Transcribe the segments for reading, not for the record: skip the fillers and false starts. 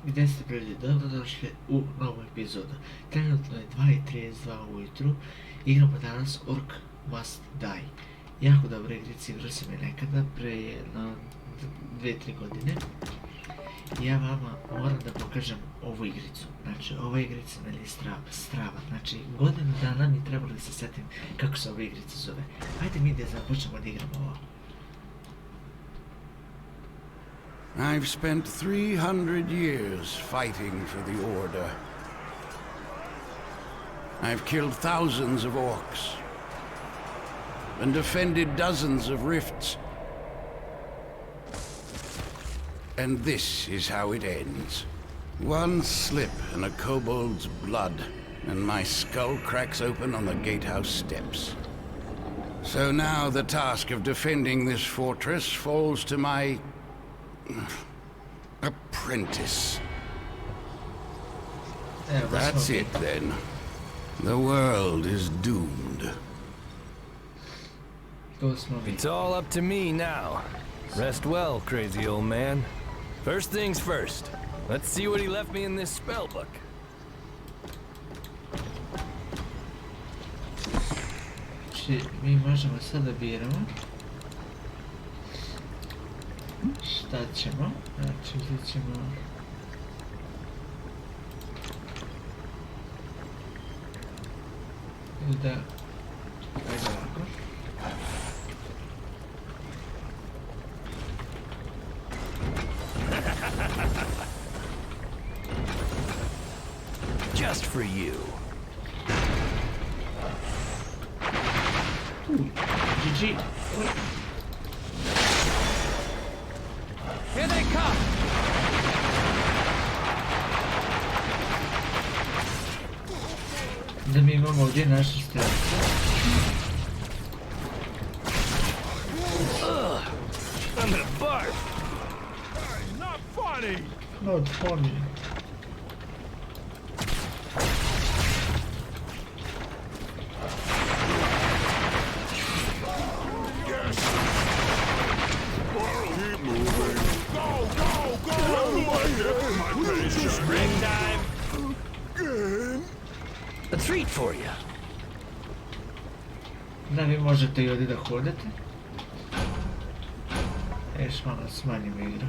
Gdje ste bili? Dobrodošli u novu epizodu. Trenutno je 2:32 ujutru. Igramo danas Orc Must Die. Jako dobra igrica, igrao sam je nekada, pre jedno 2-3 godine. I ja vama moram da pokažem ovu igricu. Znači, ova igrica meni je strava. Znači, godinu dana mi trebalo da se setim kako se ova igrica zove. Hajde mi da započnemo da igramo ovo. I've spent 300 years fighting for the Order. I've killed thousands of orcs and defended dozens of rifts. And this is how it ends. One slip and a kobold's blood, and my skull cracks open on the gatehouse steps. So now the task of defending this fortress falls to my apprentice. That's it then. The world is doomed. It's all up to me now. Rest well, crazy old man. First things first. Let's see what he left me in this spell book. Mi možemo sad da biramo šta ćemo, znači uzet ćemo da, ajde ovako. Just for you. GG. Here they come! Da mi imamo ovdje naše strelce. I'm gonna barf! Not funny! Not funny. A treat for you. Da vi možete i ovdje da hodate. Još malo smanjim igru.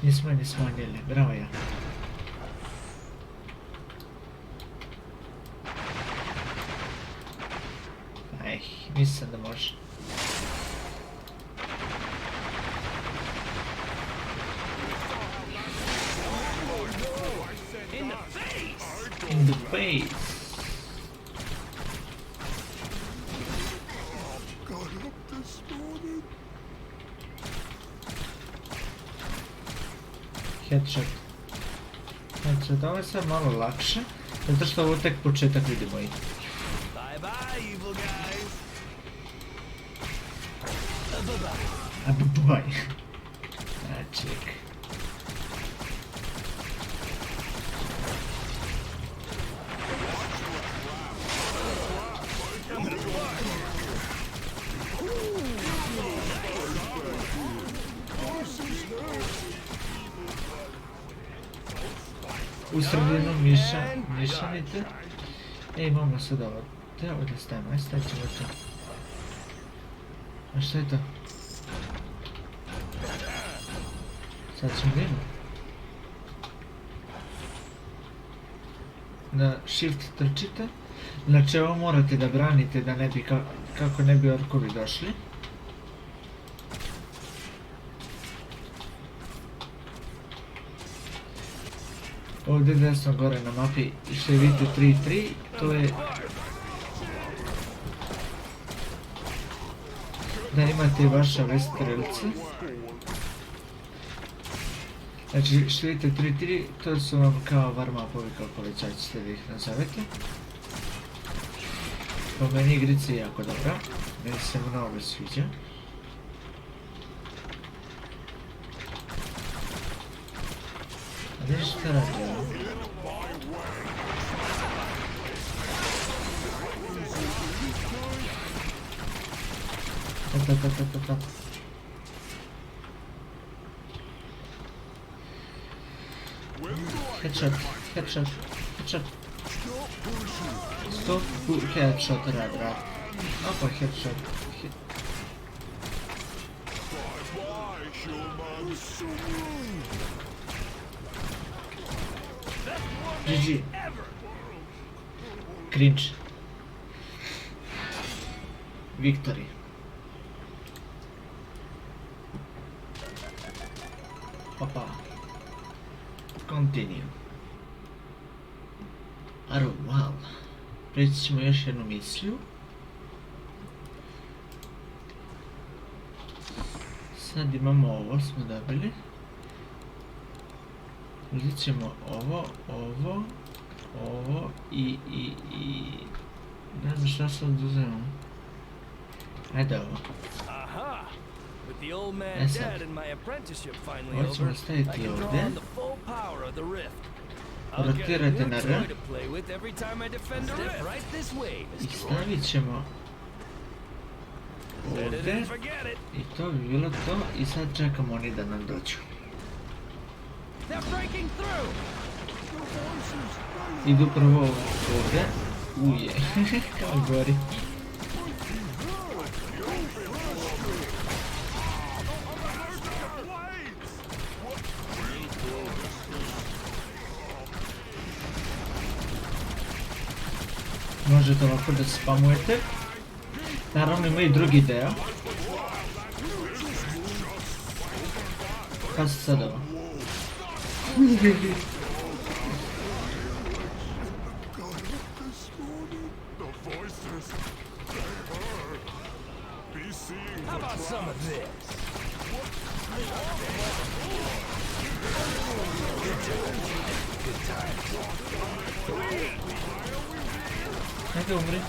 Nismo ni smanjili, bravo ja. Mislim da može. In the face. Headshot. Headshot, ovo je sad malo lakše, zato što ovo tek početak vidimo i. Bye bye, evil guys. A bye. Ček. U sredinu mišanite. Imamo sad ovo. Treba da stavimo, aj stavit ćemo to. A šta je to? Sad ćemo vidjeti. Na shift trčite. Znači ovo morate da branite da ne bi, kako ne bi orkovi došli. Ovdje desno gore na mapi što vidite 3-3, to je da imate vaše ove strelce. Znači što vidite 3-3, to su vam kao warm-upovi, kako već ćete da ih nazovete. Po meni igrica je jako dobra, meni se mnogo sviđa. Vidiš, Šta radi ovo? Ta. Headshot. Stop, headshot rad. Opa, headshot. GG. Cringe. Victory. Opa. Continue. Arval. Preći ćemo još jednu misiju. Sad imamo ovo, smo dobili. Uzet ćemo ovo i... Ne znam šta sad uzemamo. Ajde ovo. With the old man Yes, sir. dead and my apprenticeship finally Ovo ćemo over, I staviti can draw ovdje. on the full power of the rift. I'll get a Rotirajte new na toy R. to play with every time I defend a rift. Right this way, I Mr. stavit ćemo Set it ovdje. and forget it. I to bi bilo to. I sad čekamo oni da nam dođu. They're breaking through. Idu prvo ovdje. Uje. Kao gori. Možete ovako da spamujete. Naravno ima i drugi deo. Kada se sad ovo? How about some of this? Ajde umri.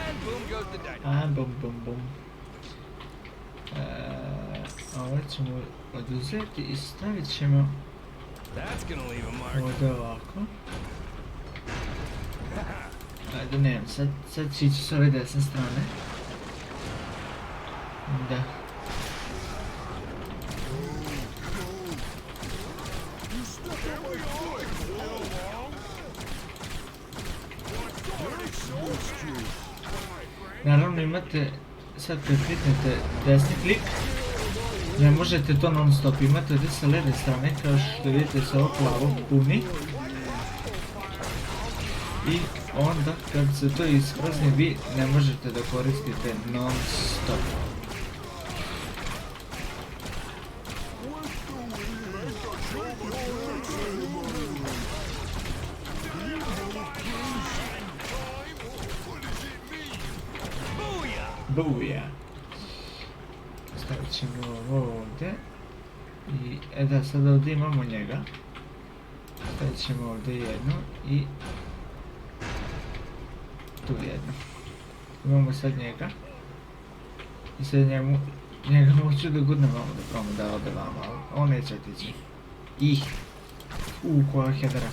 And boom goes the dynamite. Bum. Ovo ćemo oduzeti i stavit ćemo That's gonna leave a mark. ovdje ovako. Ajde, ne, sad će ići s ove desne strane. Da. Naravno imate, sad kad kliknete desni klik, ne možete to non stop, imate ovdje sa leve strane, kao što vidite se ovo plavo puni. I onda kad se to isprazni vi ne možete da koristite non stop. Booyah! Stavit ćemo ovo ovdje. I, da, sad ovdje imamo njega. Stavit ćemo ovdje jedno i tu jedno. Imamo sad njega. I sad njega moću da gudnem vamo da probamo da ode vamo, ali on neće otići. Koja hedera.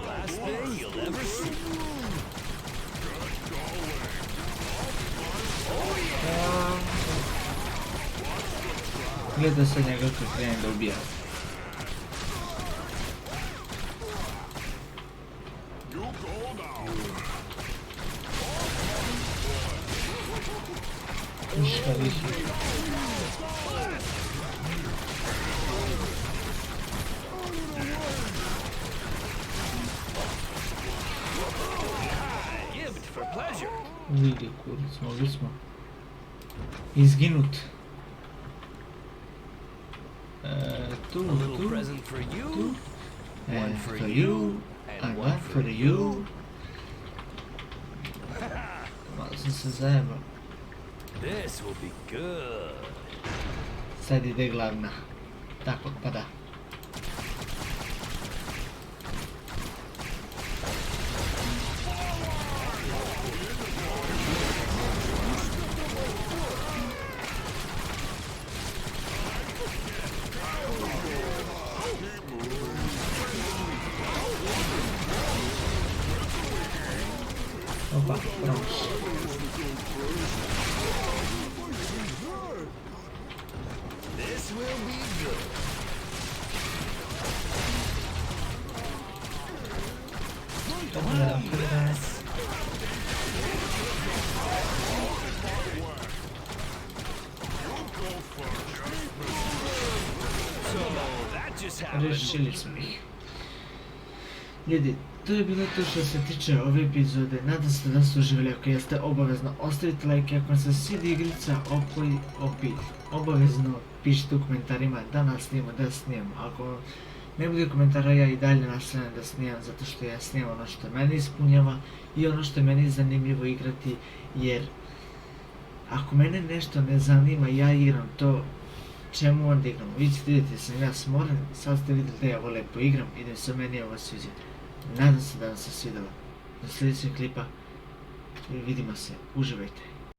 Last thing you'll ever see. Gleda se njega kad krene da ubija. Ništa više. Gift for pleasure. Vidi kurac, mogli smo izginut. A little present for you, and for you, and one for you. Malo sam se zajebao. This will be good. Sad ide glavna. Tako, pa da. Opa, promaš. This will be good. Rešili smo ih. Ljudi, to je bilo to što se tiče ove epizode. Nadam se da ste uživjeli. Ako jeste, obavezno ostavite like. Ako vam se svidi igrica obavezno pišite u komentarima da nasnijemo, da snijemo. Ako ne bude komentara, ja i dalje nastavljam da snijam, zato što ja snijam ono što meni ispunjava i ono što je meni zanimljivo igrati, jer ako mene nešto ne zanima, ja igram to, čemu onda igram? Vi ćete vidjeti da sam ja smoren, sad ste vidjeli da ja ovo lepo igram i da se meni ovo sviđa. Nadam se da vam se svidjelo. Do sljedećeg klipa vidimo se, uživajte.